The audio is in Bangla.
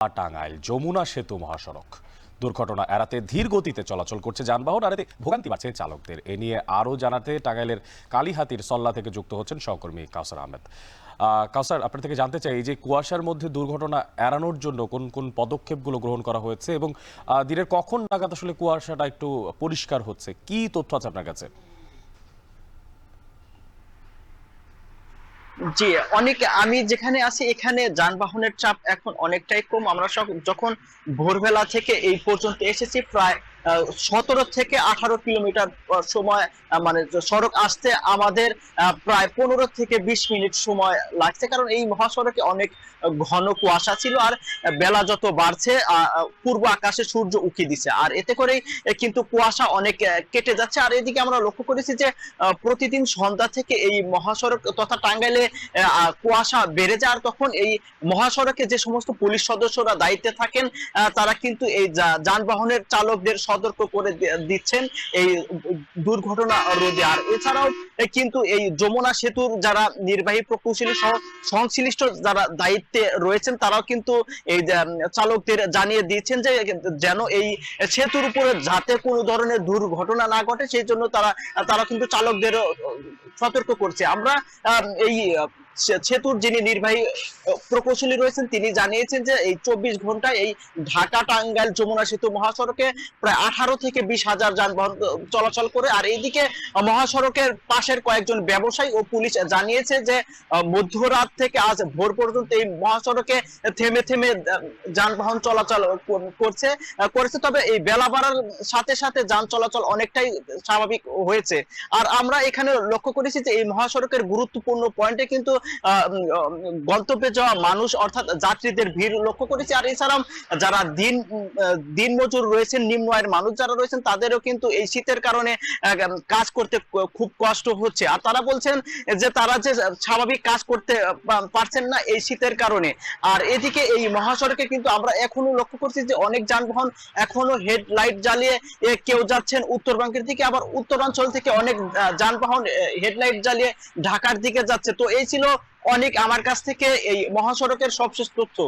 টাঙ্গাইল যমুনা সেতু মহাসড়ক দুর্ঘটনা এড়াতে ধীর গতিতে চলাচল করছে যানবাহন, আর এতে ভোগান্তি বাড়ছে চালকদের। এ নিয়ে আরও জানাতে টাঙ্গাইলের কালীহাতির সল্লা থেকে যুক্ত হচ্ছেন সহকর্মী কাউসার আহমেদ। কাউসার, আপনার থেকে জানতে চাই, এই যে কুয়াশার মধ্যে দুর্ঘটনা এড়ানোর জন্য কোন কোন পদক্ষেপগুলো গ্রহণ করা হয়েছে এবং দিনের কখন নাগাদ আসলে কুয়াশাটা একটু পরিষ্কার হচ্ছে, কি তথ্য আছে আপনার কাছে? জি, আমি যেখানে আছি এখানে যানবাহনের চাপ এখন অনেকটাই কম। আমরা সব যখন ভোরবেলা থেকে এই পর্যন্ত এসেছি প্রায় 17 থেকে 18 কিলোমিটার সময়, মানে সড়ক আসতে আমাদের প্রায় 15 থেকে 20 মিনিট সময় লাগছে, কারণ এই মহাসড়কে অনেক ঘন কুয়াশা ছিল। আর বেলা যত বাড়ছে পূর্ব আকাশে সূর্য উঁকি দিচ্ছে, আর এতে করেই কিন্তু কুয়াশা অনেক কেটে যাচ্ছে। আর এদিকে আমরা লক্ষ্য করেছি যে প্রতিদিন সন্ধ্যা থেকে এই মহাসড়ক তথা টাঙ্গাইলে কুয়াশা বেড়ে যায়, আর তখন এই মহাসড়কে যে সমস্ত পুলিশ সদস্যরা দায়িত্বে থাকেন তারা কিন্তু এই যানবাহনের চালকদের সতর্ক করে দিচ্ছেন এই দুর্ঘটনা রোধে। আর এছাড়াও কিন্তু এই যমুনা সেতুর যারা নির্বাহী প্রকৌশলী সহ সংশ্লিষ্ট যারা দায়িত্বে রয়েছেন তারাও কিন্তু এই চালকদের জানিয়ে দিয়েছেন যে যেন এই সেতুর উপরে যাতে কোনো ধরনের দুর্ঘটনা না ঘটে, সেই জন্য তারা কিন্তু চালকদের সতর্ক করছে। আমরা এই সেতুর যিনি নির্বাহী প্রকৌশলী রয়েছেন তিনি জানিয়েছেন যে এই 24 ঘন্টায় এই ঢাকা টাঙ্গাইল যমুনা সেতু মহাসড়কে প্রায় 18 থেকে 20 হাজার যানবাহন চলাচল করে। আর এইদিকে মহাসড়কের পাশের কয়েকজন ব্যবসায়ী ও পুলিশ জানিয়েছে যে মধ্যরাত থেকে আজ ভোর পর্যন্ত এই মহাসড়কে থেমে থেমে যানবাহন চলাচল করেছে। তবে এই বেলা বাড়ার সাথে সাথে যান চলাচল অনেকটাই স্বাভাবিক হয়েছে। আর আমরা এখানে লক্ষ্য করেছি যে এই মহাসড়কের গুরুত্বপূর্ণ পয়েন্টে কিন্তু গন্তব্যে যাওয়া মানুষ অর্থাৎ যাত্রীদের ভিড় লক্ষ্য করেছি। আর এছাড়াও যারা দিন মজুর রয়েছেন, নিম্ন আয়ের মানুষ যারা রয়েছেন তাদেরও কিন্তু এই শীতের কারণে কাজ করতে খুব কষ্ট হচ্ছে। আর তারা বলছেন যে তারা যে স্বাভাবিক কাজ করতে পারছেন না এই শীতের কারণে। আর এদিকে এই মহাসড়কে কিন্তু আমরা এখনো লক্ষ্য করছি যে অনেক যানবাহন এখনো হেডলাইট জ্বালিয়ে কেউ যাচ্ছেন উত্তরবঙ্গের দিকে, আবার উত্তরাঞ্চল থেকে অনেক যানবাহন হেডলাইট জ্বালিয়ে ঢাকার দিকে যাচ্ছে। তো এই ছিল অনেক আমার কাছ থেকে এই মহাসড়কের সবশেষ তথ্য।